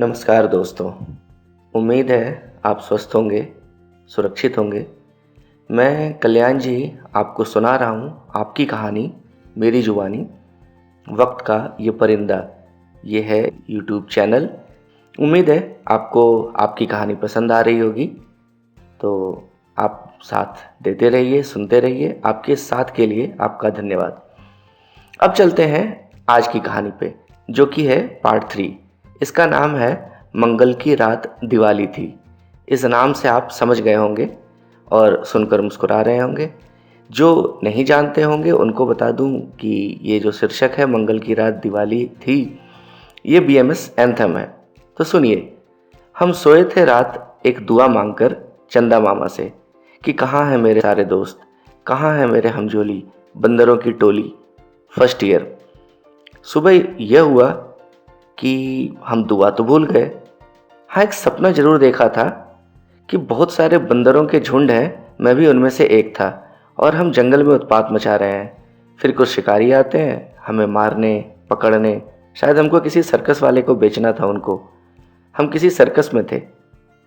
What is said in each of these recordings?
नमस्कार दोस्तों। उम्मीद है आप स्वस्थ होंगे, सुरक्षित होंगे। मैं कल्याण जी आपको सुना रहा हूँ आपकी कहानी मेरी जुबानी, वक्त का ये परिंदा। ये है यूट्यूब चैनल। उम्मीद है आपको आपकी कहानी पसंद आ रही होगी, तो आप साथ देते रहिए, सुनते रहिए। आपके साथ के लिए आपका धन्यवाद। अब चलते हैं आज की कहानी पे, जो कि है पार्ट 3। इसका नाम है मंगल की रात दिवाली थी। इस नाम से आप समझ गए होंगे और सुनकर मुस्कुरा रहे होंगे। जो नहीं जानते होंगे उनको बता दूं कि ये जो शीर्षक है मंगल की रात दिवाली थी, ये बीएमएस एंथम है। तो सुनिए। हम सोए थे रात एक दुआ मांगकर चंदा मामा से कि कहाँ हैं मेरे सारे दोस्त, कहाँ हैं मेरे हमजोली बंदरों की टोली। First year. सुबह यह हुआ कि हम दुआ तो भूल गए। हाँ, एक सपना जरूर देखा था कि बहुत सारे बंदरों के झुंड हैं, मैं भी उनमें से एक था, और हम जंगल में उत्पात मचा रहे हैं। फिर कुछ शिकारी आते हैं हमें मारने, पकड़ने। शायद हमको किसी सर्कस वाले को बेचना था उनको। हम किसी सर्कस में थे,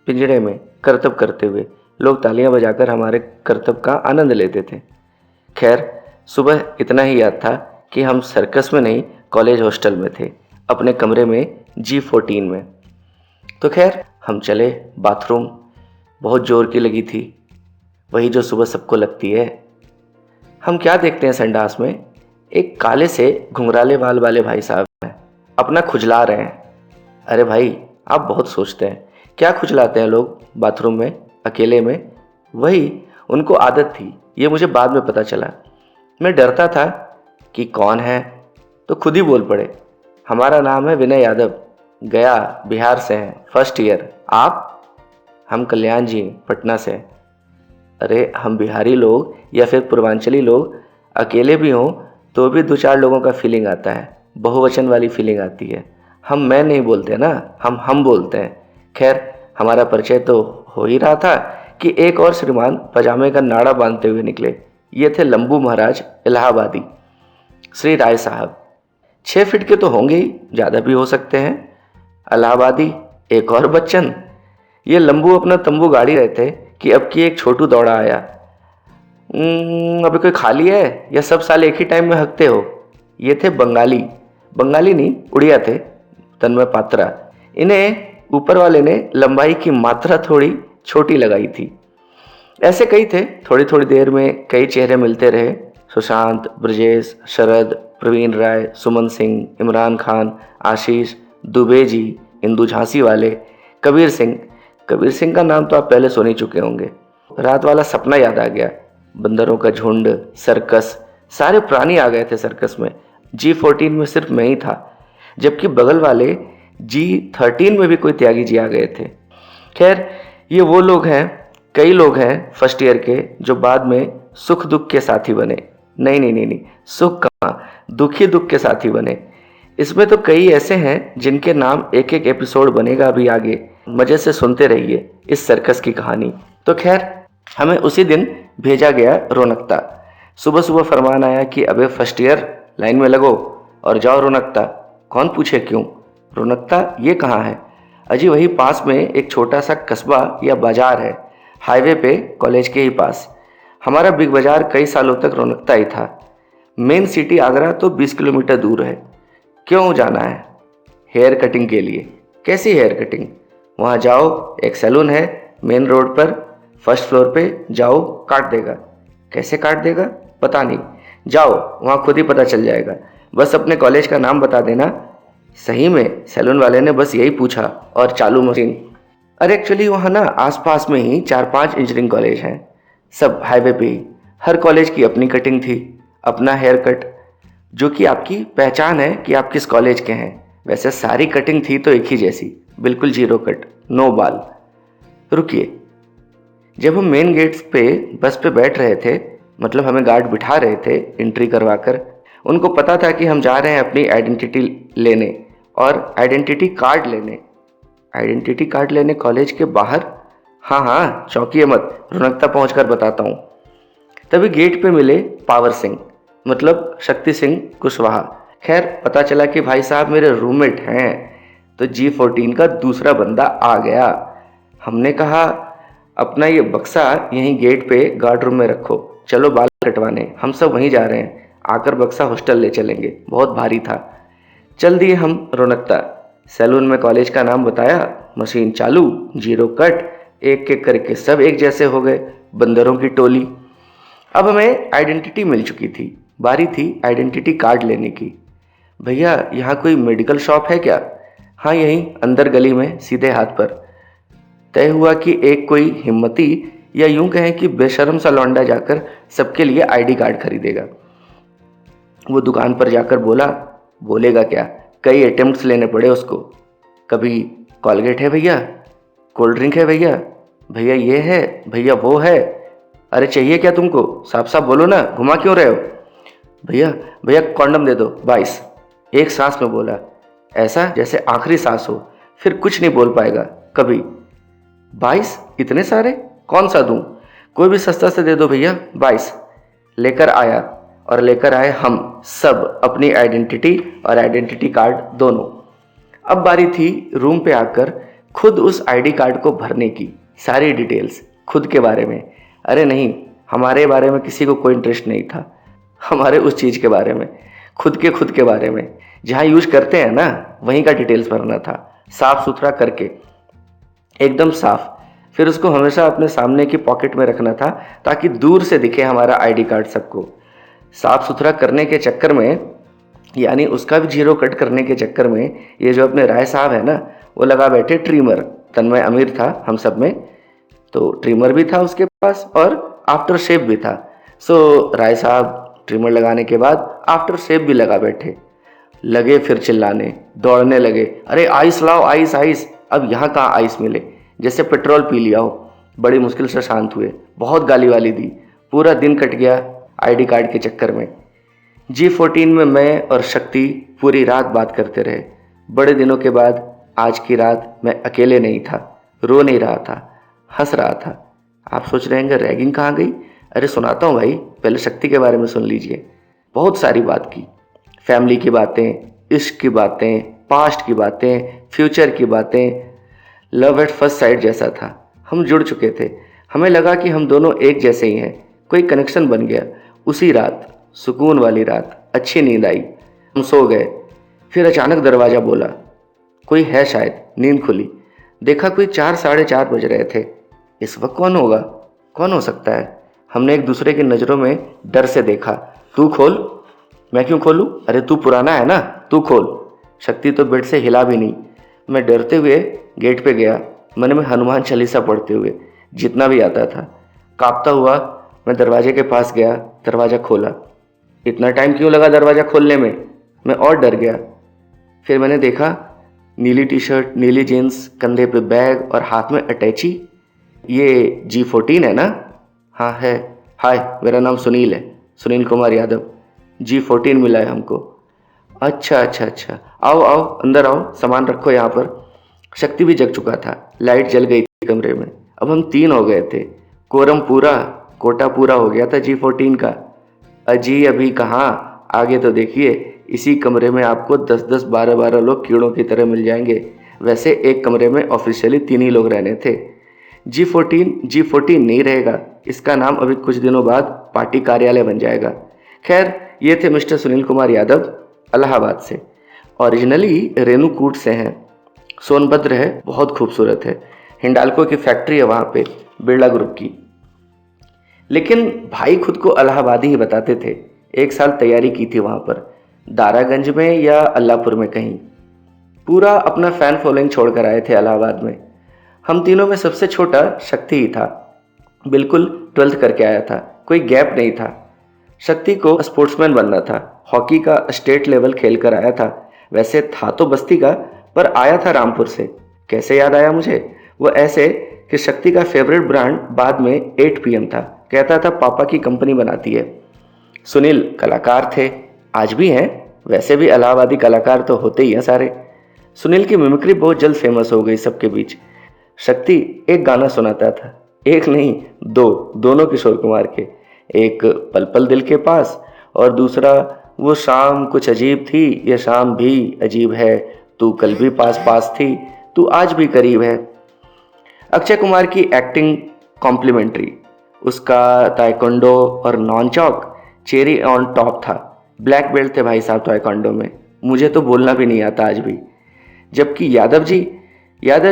पिंजड़े में करतब करते हुए। लोग तालियां बजाकर हमारे करतब का आनंद लेते थे। खैर, सुबह इतना ही याद था कि हम सर्कस में नहीं, कॉलेज हॉस्टल में थे, अपने कमरे में G14 में। तो खैर, हम चले बाथरूम। बहुत जोर की लगी थी, वही जो सुबह सबको लगती है। हम क्या देखते हैं संडास में, एक काले से घुंघराले बाल वाले भाई साहब हैं, अपना खुजला रहे हैं। अरे भाई, आप बहुत सोचते हैं। क्या खुजलाते हैं लोग बाथरूम में अकेले में? वही उनको आदत थी, ये मुझे बाद में पता चला। मैं डरता था कि कौन है, तो खुद ही बोल पड़े, हमारा नाम है विनय यादव, गया बिहार से हैं, फर्स्ट ईयर। आप? हम कल्याण जी, पटना से। अरे, हम बिहारी लोग या फिर पूर्वांचली लोग अकेले भी हों तो भी दो चार लोगों का फीलिंग आता है, बहुवचन वाली फीलिंग आती है। हम मैं नहीं बोलते ना, हम बोलते हैं। खैर, हमारा परिचय तो हो ही रहा था कि एक और श्रीमान पजामे का नाड़ा बांधते हुए निकले। ये थे लंबू महाराज इलाहाबादी, श्री राय साहब। 6 फीट के तो होंगे ही, ज़्यादा भी हो सकते हैं। इलाहाबादी, एक और बच्चन। ये लंबू अपना तंबू गाड़ी रहे थे कि अब की एक छोटू दौड़ा आया। अभी कोई खाली है या सब साल एक ही टाइम में हकते हो? ये थे बंगाली। बंगाली नहीं, उड़िया थे, तन्मय पात्रा। इन्हें ऊपर वाले ने लंबाई की मात्रा थोड़ी छोटी लगाई थी। ऐसे कई थे, थोड़ी थोड़ी देर में कई चेहरे मिलते रहे। सुशांत, ब्रजेश, शरद, प्रवीण राय, सुमन सिंह, इमरान खान, आशीष, दुबे जी, इंदू झांसी वाले, कबीर सिंह। कबीर सिंह का नाम तो आप पहले सुन ही चुके होंगे। रात वाला सपना याद आ गया, बंदरों का झुंड, सर्कस। सारे प्राणी आ गए थे सर्कस में। G14 में सिर्फ मैं ही था, जबकि बगल वाले G13 में भी कोई त्यागी जी आ गए थे। खैर, ये वो लोग हैं, कई लोग हैं फर्स्ट ईयर के जो बाद में सुख दुख के साथी बने। नहीं नहीं नहीं नहीं, सुख कहाँ, दुख ही दुख के साथी बने। इसमें तो कई ऐसे हैं जिनके नाम एक एक एपिसोड बनेगा अभी आगे। मजे से सुनते रहिए इस सर्कस की कहानी। तो खैर, हमें उसी दिन भेजा गया रौनकता। सुबह सुबह फरमान आया कि अबे फर्स्ट ईयर, लाइन में लगो और जाओ रौनकता। कौन पूछे क्यों? रौनकता ये कहाँ है? अजी वही पास में एक छोटा सा कस्बा या बाजार है, हाईवे पे, कॉलेज के ही पास। हमारा बिग बाजार कई सालों तक रौनकता ही था। मेन सिटी आगरा तो 20 किलोमीटर दूर है। क्यों जाना है? हेयर कटिंग के लिए। कैसी हेयर कटिंग? वहाँ जाओ, एक सैलून है मेन रोड पर, फर्स्ट फ्लोर पे, जाओ काट देगा। कैसे काट देगा? पता नहीं, जाओ वहाँ खुद ही पता चल जाएगा। बस अपने कॉलेज का नाम बता देना। सही में सैलून वाले ने बस यही पूछा, और चालू मशीन। अरे एक्चुअली वहाँ ना आसपास में ही 4-5 इंजीनियरिंग कॉलेज हैं, सब हाईवे पे ही। हर कॉलेज की अपनी कटिंग थी, अपना हेयर कट, जो कि आपकी पहचान है कि आप किस कॉलेज के हैं। वैसे सारी कटिंग थी तो एक ही जैसी, बिल्कुल जीरो कट, नो बाल। रुकिए, जब हम मेन गेट्स पे बस पे बैठ रहे थे, मतलब हमें गार्ड बिठा रहे थे एंट्री करवा कर, उनको पता था कि हम जा रहे हैं अपनी आइडेंटिटी लेने और आइडेंटिटी कार्ड लेने। आइडेंटिटी कार्ड लेने कॉलेज के बाहर? हाँ हाँ, चौंकिए मत, रौनकता पहुंचकर बताता हूँ। तभी गेट पे मिले पावर सिंह, मतलब शक्ति सिंह कुशवाहा। खैर, पता चला कि भाई साहब मेरे रूममेट हैं। तो G14 का दूसरा बंदा आ गया। हमने कहा अपना ये बक्सा यहीं गेट पे गार्ड रूम में रखो, चलो बाल कटवाने, हम सब वहीं जा रहे हैं, आकर बक्सा हॉस्टल ले चलेंगे, बहुत भारी था। चल दिए हम रौनकता। सैलून में कॉलेज का नाम बताया, मशीन चालू, जीरो कट, एक एक करके सब एक जैसे हो गए, बंदरों की टोली। अब हमें आइडेंटिटी मिल चुकी थी, बारी थी आइडेंटिटी कार्ड लेने की। भैया यहाँ कोई मेडिकल शॉप है क्या? हाँ यहीं अंदर गली में सीधे हाथ पर। तय हुआ कि एक कोई हिम्मती या यूं कहें कि बेशर्म सा लौंडा जाकर सबके लिए आईडी कार्ड खरीदेगा। वो दुकान पर जाकर बोलेगा क्या, कई अटेम्प्ट्स लेने पड़े उसको। कभी कॉलगेट है भैया, कोल्ड ड्रिंक है भैया, भैया ये है, भैया वो है, अरे चाहिए क्या तुमको, साफ साफ बोलो ना, घुमा क्यों रहे हो? भैया भैया कॉन्डम दे दो 22। एक सांस में बोला, ऐसा जैसे आखिरी सांस हो, फिर कुछ नहीं बोल पाएगा कभी। 22 इतने सारे, कौन सा दूं? कोई भी सस्ता से दे दो भैया 22। लेकर आया और लेकर आए हम सब अपनी आइडेंटिटी और आइडेंटिटी कार्ड दोनों। अब बारी थी रूम पे आकर खुद उस आईडी कार्ड को भरने की, सारी डिटेल्स खुद के बारे में। अरे नहीं, हमारे बारे में किसी को कोई इंटरेस्ट नहीं था, हमारे उस चीज़ के बारे में, खुद के बारे में, जहाँ यूज करते हैं ना वहीं का डिटेल्स भरना था, साफ सुथरा करके, एकदम साफ। फिर उसको हमेशा अपने सामने की पॉकेट में रखना था ताकि दूर से दिखे हमारा आईडी कार्ड सबको। साफ सुथरा करने के चक्कर में, यानी उसका भी जीरो कट करने के चक्कर में, ये जो अपने राय साहब है ना, वो लगा बैठे ट्रिमर। तन्मय अमीर था हम सब में, तो ट्रिमर भी था उसके पास और आफ्टर शेप भी था। सो राय साहब ट्रिमर लगाने के बाद आफ्टर शेप भी लगा बैठे। लगे फिर चिल्लाने, दौड़ने लगे, अरे आइस लाओ आइस आइस। अब यहाँ कहाँ आइस मिले, जैसे पेट्रोल पी लिया हो। बड़ी मुश्किल से शांत हुए, बहुत गाली वाली दी, पूरा दिन कट गया आईडी कार्ड के चक्कर में। G14 में मैं और शक्ति पूरी रात बात करते रहे। बड़े दिनों के बाद आज की रात मैं अकेले नहीं था, रो नहीं रहा था, हंस रहा था। आप सोच रहे हैं रैगिंग कहाँ गई? अरे सुनाता हूँ भाई, पहले शक्ति के बारे में सुन लीजिए। बहुत सारी बात की, फैमिली की बातें, इश्क की बातें, पास्ट की बातें, फ्यूचर की बातें। लव एट फर्स्ट साइट जैसा था, हम जुड़ चुके थे, हमें लगा कि हम दोनों एक जैसे ही हैं, कोई कनेक्शन बन गया। उसी रात, सुकून वाली रात, अच्छी नींद आई, हम सो गए। फिर अचानक दरवाज़ा बोला, कोई है शायद। नींद खुली, देखा कोई 4 साढ़े 4 बज रहे थे। इस वक्त कौन होगा, कौन हो सकता है? हमने एक दूसरे की नज़रों में डर से देखा। तू खोल। मैं क्यों खोलूं? अरे तू पुराना है ना, तू खोल। शक्ति तो बेड से हिला भी नहीं। मैं डरते हुए गेट पे गया, मन में हनुमान चालीसा पढ़ते हुए, जितना भी आता था। कांपता हुआ मैं दरवाजे के पास गया, दरवाज़ा खोला। इतना टाइम क्यों लगा दरवाज़ा खोलने में? मैं और डर गया। फिर मैंने देखा नीली टी शर्ट, नीली जीन्स, कंधे पे बैग और हाथ में अटैची। ये G14 है ना? हाँ है। हाय, मेरा नाम सुनील है, सुनील कुमार यादव। G14 मिला है हमको। अच्छा अच्छा अच्छा, आओ आओ अंदर आओ, सामान रखो यहाँ पर। शक्ति भी जग चुका था, लाइट जल गई थी कमरे में। अब हम 3 हो गए थे, कोरम पूरा, कोटा पूरा हो गया था G14 का। अजी अभी कहाँ, आगे तो देखिए, इसी कमरे में आपको 10-10, 12-12 लोग कीड़ों की तरह मिल जाएंगे। वैसे एक कमरे में ऑफिशियली 3 ही लोग रहने थे। G14 नहीं रहेगा, इसका नाम अभी कुछ दिनों बाद पार्टी कार्यालय बन जाएगा। खैर, ये थे मिस्टर सुनील कुमार यादव, इलाहाबाद से। ओरिजिनली रेणुकूट से हैं। सोनभद्र है, बहुत खूबसूरत है। हिंडाल्को की फैक्ट्री है वहाँ पे, बिरला ग्रुप की। लेकिन भाई खुद को इलाहाबादी ही बताते थे। 1 साल तैयारी की थी वहाँ पर, दारागंज में या अल्लाहपुर में कहीं। पूरा अपना फ़ैन फॉलोइंग छोड़ कर आए थे इलाहाबाद में। हम तीनों में सबसे छोटा शक्ति ही था, बिल्कुल 12th करके आया था, कोई गैप नहीं था। शक्ति को स्पोर्ट्समैन बनना था, हॉकी का स्टेट लेवल खेल कर आया था। वैसे था तो बस्ती का, पर आया था रामपुर से। कैसे याद आया मुझे? वो ऐसे कि शक्ति का फेवरेट ब्रांड बाद में 8 PM था। कहता था पापा की कंपनी बनाती है। सुनील कलाकार थे, आज भी हैं। वैसे भी इलाहाबादी कलाकार तो होते ही हैं सारे। सुनील की मिमिक्री बहुत जल्द फेमस हो गई सबके बीच। शक्ति एक गाना सुनाता था, एक नहीं 2, दोनों किशोर कुमार के। एक पल पल दिल के पास और दूसरा वो शाम कुछ अजीब थी, ये शाम भी अजीब है, तू कल भी पास पास थी, तू आज भी करीब है। अक्षय कुमार की एक्टिंग कॉम्प्लीमेंट्री, उसका ताइक्वांडो और non chalk cherry on top था। ब्लैक बेल्ट थे भाई साहब ताइक्वांडो में, मुझे तो बोलना भी नहीं आता आज भी। जबकि यादव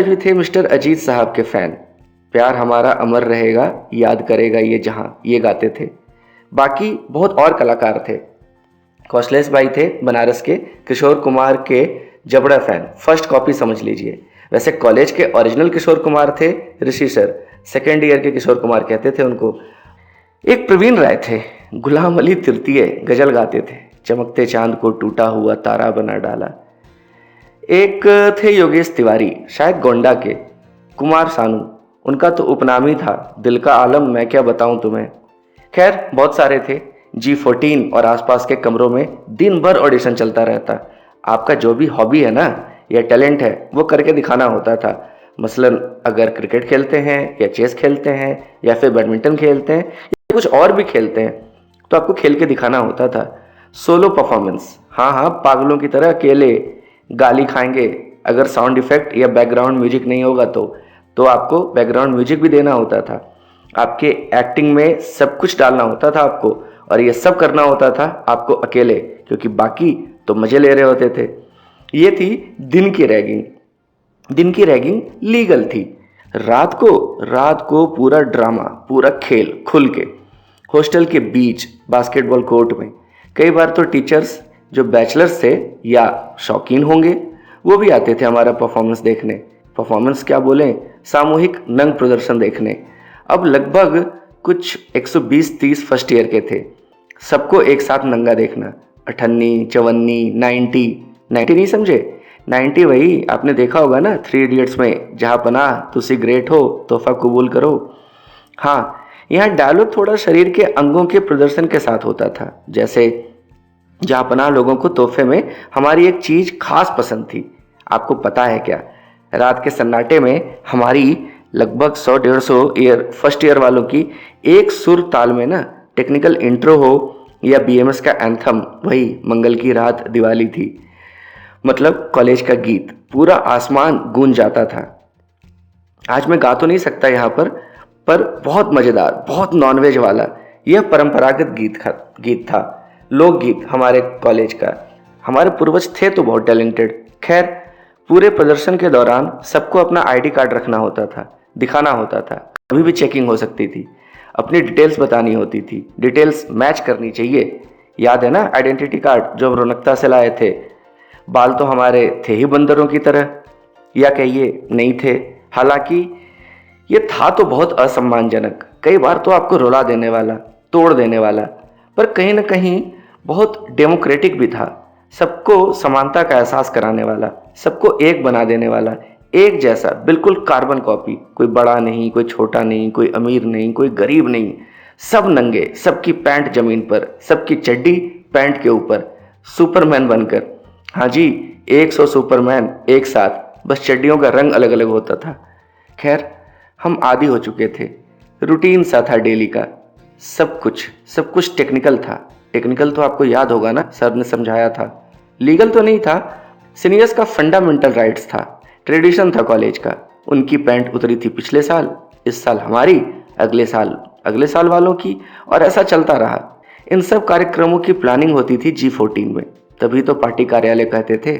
जी थे मिस्टर अजीत साहब के फैन। प्यार हमारा अमर रहेगा, याद करेगा ये जहां, ये गाते थे। बाकी बहुत और कलाकार थे। कौशलेश भाई थे बनारस के, किशोर कुमार के जबड़ा फैन, फर्स्ट कॉपी समझ लीजिए। वैसे कॉलेज के ओरिजिनल किशोर कुमार थे ऋषि सर, सेकेंड ईयर के किशोर कुमार कहते थे उनको। एक प्रवीण राय थे, गुलाम अली तृतीय गजल गाते थे, चमकते चांद को टूटा हुआ तारा बना डाला। एक थे योगेश तिवारी, शायद गोंडा के। कुमार सानू, उनका तो उपनाम ही था, दिल का आलम मैं क्या बताऊं तुम्हें। खैर बहुत सारे थे। G14 और आसपास के कमरों में दिन भर ऑडिशन चलता रहता। आपका जो भी हॉबी है ना या टैलेंट है वो करके दिखाना होता था। मसलन अगर क्रिकेट खेलते हैं या चेस खेलते हैं या फिर बैडमिंटन खेलते हैं या कुछ और भी खेलते हैं तो आपको खेल के दिखाना होता था। सोलो परफॉर्मेंस, हाँ हाँ, पागलों की तरह अकेले गाली खाएंगे। अगर साउंड इफेक्ट या बैकग्राउंड म्यूजिक नहीं होगा तो आपको बैकग्राउंड म्यूजिक भी देना होता था। आपके एक्टिंग में सब कुछ डालना होता था आपको, और ये सब करना होता था आपको अकेले, क्योंकि बाकी तो मजे ले रहे होते थे। ये थी दिन की रैगिंग। दिन की रैगिंग लीगल थी। रात को पूरा ड्रामा, पूरा खेल खुल के, हॉस्टल के बीच बास्केटबॉल कोर्ट में। कई बार तो टीचर्स जो बैचलर्स थे या शौकीन होंगे वो भी आते थे हमारा परफॉर्मेंस देखने। परफॉर्मेंस क्या बोलें, सामूहिक नंग प्रदर्शन देखने। अब लगभग कुछ 120-30 फर्स्ट ईयर के थे। सबको एक साथ नंगा देखना, अठन्नी चवन्नी 90 नहीं समझे, 90 वही आपने देखा होगा ना 3 इडियट्स में, जहाँ पनाह तुसी ग्रेट हो तोहफा कबूल करो। हाँ, यहाँ डायलॉग थोड़ा शरीर के अंगों के प्रदर्शन के साथ होता था। जैसे जहाँ पनाह लोगों को तोहफे में हमारी एक चीज खास पसंद थी। आपको पता है क्या, रात के सन्नाटे में हमारी लगभग 100-150 फर्स्ट ईयर वालों की एक सुर ताल में ना टेक्निकल इंट्रो हो या BMS का एंथम, वही मंगल की रात दिवाली थी, मतलब कॉलेज का गीत, पूरा आसमान गूंज जाता था। आज मैं गा तो नहीं सकता यहाँ पर बहुत मज़ेदार, बहुत नॉनवेज वाला यह परंपरागत गीत था, लोकगीत हमारे कॉलेज का। हमारे पूर्वज थे तो बहुत टैलेंटेड। खैर, पूरे प्रदर्शन के दौरान सबको अपना ID कार्ड रखना होता था, दिखाना होता था। कभी भी चेकिंग हो सकती थी, अपनी डिटेल्स बतानी होती थी, डिटेल्स मैच करनी चाहिए। याद है ना आइडेंटिटी कार्ड जो हम रौनकता से लाए थे। बाल तो हमारे थे ही बंदरों की तरह, या कहिए नहीं थे। हालांकि ये था तो बहुत असम्मानजनक, कई बार तो आपको रुला देने वाला, तोड़ देने वाला, पर कहीं ना कहीं बहुत डेमोक्रेटिक भी था। सबको समानता का एहसास कराने वाला, सबको एक बना देने वाला, एक जैसा, बिल्कुल कार्बन कॉपी। कोई बड़ा नहीं, कोई छोटा नहीं, कोई अमीर नहीं, कोई गरीब नहीं, सब नंगे, सबकी पैंट जमीन पर, सबकी चड्डी पैंट के ऊपर, सुपरमैन बनकर। हाँ जी, 100 सुपरमैन एक साथ, बस चड्डियों का रंग अलग अलग होता था। खैर, हम आदी हो चुके थे, रूटीन सा था डेली का। सब कुछ टेक्निकल था। टेक्निकल तो आपको याद होगा ना, सर ने समझाया था। लीगल तो नहीं था, सीनियर्स का फंडामेंटल राइट्स था, ट्रेडिशन था कॉलेज का। उनकी पैंट उतरी थी पिछले साल, इस साल हमारी, अगले साल वालों की, और ऐसा चलता रहा। इन सब कार्यक्रमों की प्लानिंग होती थी G14 में, तभी तो पार्टी कार्यालय कहते थे।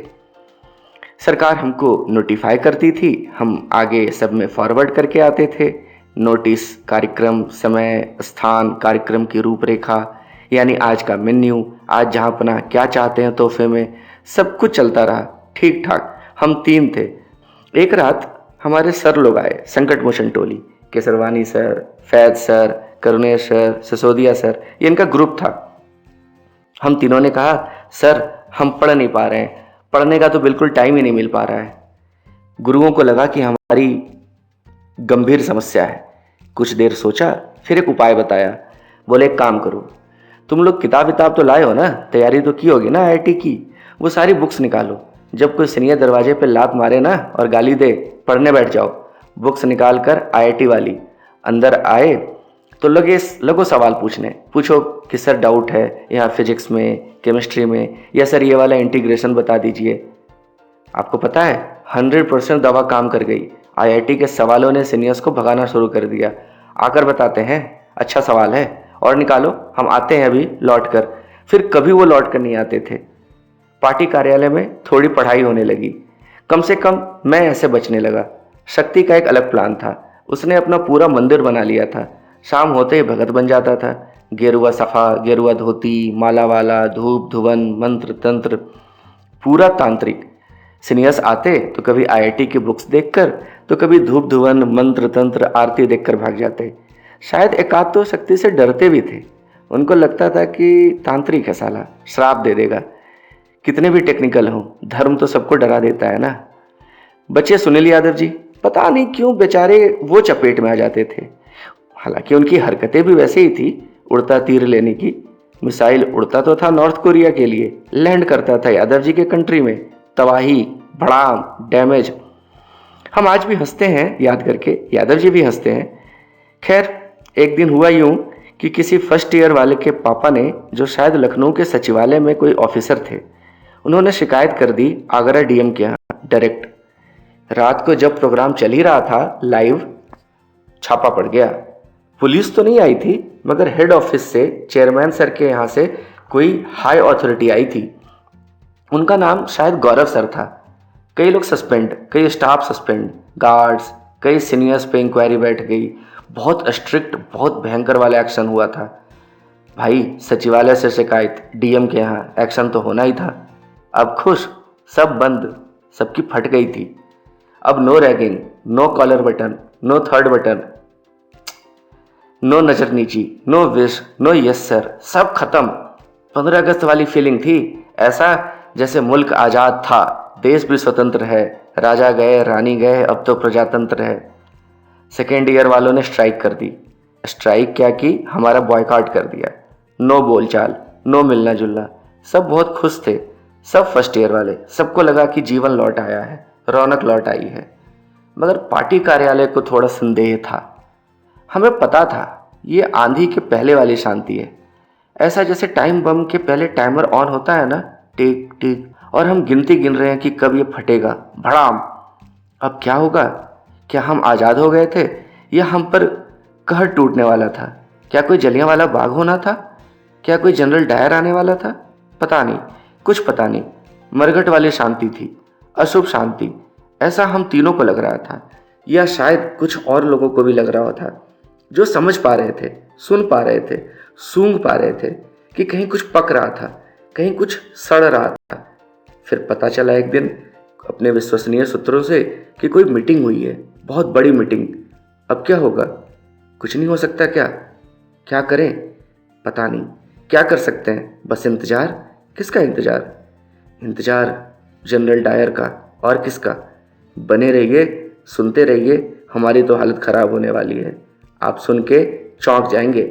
सरकार हमको नोटिफाई करती थी, हम आगे सब में फॉरवर्ड करके आते थे। नोटिस, कार्यक्रम, समय, स्थान, कार्यक्रम की रूपरेखा, यानी आज का मेन्यू, आज जहाँ अपना क्या चाहते हैं तोहफे में, सब कुछ चलता रहा ठीक ठाक। हम 3 थे। एक रात हमारे सर लोग आए, संकट मोचन टोली, Kesarwani sir, Faiz sir, Karunesh sir, Sisodia sir, ये इनका ग्रुप था। हम तीनों ने कहा, सर हम पढ़ नहीं पा रहे हैं, पढ़ने का तो बिल्कुल टाइम ही नहीं मिल पा रहा है। गुरुओं को लगा कि हमारी गंभीर समस्या है। कुछ देर सोचा, फिर एक उपाय बताया। बोले एक काम करो, तुम लोग किताब तो लाए हो ना, तैयारी तो की होगी ना IIT की, वो सारी बुक्स निकालो। जब कोई सीनियर दरवाजे पे लात मारे ना और गाली दे, पढ़ने बैठ जाओ। बुक्स निकाल कर IIT वाली अंदर आए तो लगो सवाल पूछो कि सर डाउट है यहाँ फिजिक्स में, केमिस्ट्री में, या सर ये वाला इंटीग्रेशन बता दीजिए। आपको पता है 100% दवा काम कर गई। आईआईटी के सवालों ने सीनियर्स को भगाना शुरू कर दिया। आकर बताते हैं, अच्छा सवाल है और निकालो, हम आते हैं अभी लौट कर। फिर कभी वो लौट कर नहीं आते थे। पार्टी कार्यालय में थोड़ी पढ़ाई होने लगी। कम से कम मैं ऐसे बचने लगा। शक्ति का एक अलग प्लान था। उसने अपना पूरा मंदिर बना लिया था। शाम होते ही भगत बन जाता था। गेरुआ सफ़ा, गेरुआ धोती, माला वाला, धूप धुवन, मंत्र तंत्र, पूरा तांत्रिक। सीनियर्स आते तो कभी आईआईटी की बुक्स देखकर, तो कभी धूप धुवन, मंत्र तंत्र, आरती देखकर भाग जाते। शायद एकाध तो शक्ति से डरते भी थे। उनको लगता था कि तांत्रिक है साला, श्राप दे देगा। कितने भी टेक्निकल हों, धर्म तो सबको डरा देता है ना। बच्चे सुनील यादव जी, पता नहीं क्यों बेचारे वो चपेट में आ जाते थे। हालांकि उनकी हरकतें भी वैसे ही थी, उड़ता तीर लेने की। मिसाइल उड़ता तो था नॉर्थ कोरिया के लिए, लैंड करता था यादव जी के कंट्री में। तबाही, भड़ाम, डैमेज। हम आज भी हंसते हैं याद करके, यादव जी भी हंसते हैं। खैर, एक दिन हुआ यूं कि किसी फर्स्ट ईयर वाले के पापा ने, जो शायद लखनऊ के सचिवालय में कोई ऑफिसर थे, उन्होंने शिकायत कर दी आगरा डीएम के यहाँ डायरेक्ट। रात को जब प्रोग्राम चल ही रहा था लाइव, छापा पड़ गया। पुलिस तो नहीं आई थी, मगर हेड ऑफिस से, चेयरमैन सर के यहाँ से कोई हाई अथॉरिटी आई थी। उनका नाम शायद गौरव सर था। कई लोग सस्पेंड, कई स्टाफ सस्पेंड, गार्ड्स, कई सीनियर्स पे इंक्वायरी बैठ गई। बहुत स्ट्रिक्ट, बहुत भयंकर वाला एक्शन हुआ था। भाई, सचिवालय से शिकायत, डीएम के यहाँ एक्शन तो होना ही था। अब खुश, सब बंद, सबकी फट गई थी। अब no ragging, no collar button, no third button, no नजर नीची, no wish, no yes sir, सब खत्म। 15 अगस्त वाली फीलिंग थी। ऐसा जैसे मुल्क आज़ाद था, देश भी स्वतंत्र है, राजा गए, रानी गए, अब तो प्रजातंत्र है। सेकेंड ईयर वालों ने स्ट्राइक कर दी। स्ट्राइक क्या की, हमारा बॉयकॉट कर दिया। नो बोलचाल, नो मिलना जुलना। सब बहुत खुश थे, सब फर्स्ट ईयर वाले। सबको लगा कि जीवन लौट आया है, रौनक लौट आई है। मगर पार्टी कार्यालय को थोड़ा संदेह था। हमें पता था ये आंधी के पहले वाली शांति है। ऐसा जैसे टाइम बम के पहले टाइमर ऑन होता है ना, टिक टिक, और हम गिनती गिन रहे हैं कि कब ये फटेगा, भड़ाम। अब क्या होगा? क्या हम आज़ाद हो गए थे, या हम पर कहर टूटने वाला था? क्या कोई जलियांवाला बाग होना था? क्या कोई जनरल डायर आने वाला था? पता नहीं, कुछ पता नहीं। मरघट वाली शांति थी, अशुभ शांति, ऐसा हम तीनों को लग रहा था। या शायद कुछ और लोगों को भी लग रहा था, जो समझ पा रहे थे, सुन पा रहे थे, सूंघ पा रहे थे कि कहीं कुछ पक रहा था, कहीं कुछ सड़ रहा था। फिर पता चला एक दिन अपने विश्वसनीय सूत्रों से कि कोई मीटिंग हुई है, बहुत बड़ी मीटिंग। अब क्या होगा? कुछ नहीं हो सकता क्या? क्या करें? पता नहीं। क्या कर सकते हैं? बस इंतजार। किसका इंतजार? इंतजार जनरल डायर का, और किसका? बने रहिए, सुनते रहिए, हमारी तो हालत खराब होने वाली है। आप सुन के चौंक जाएंगे।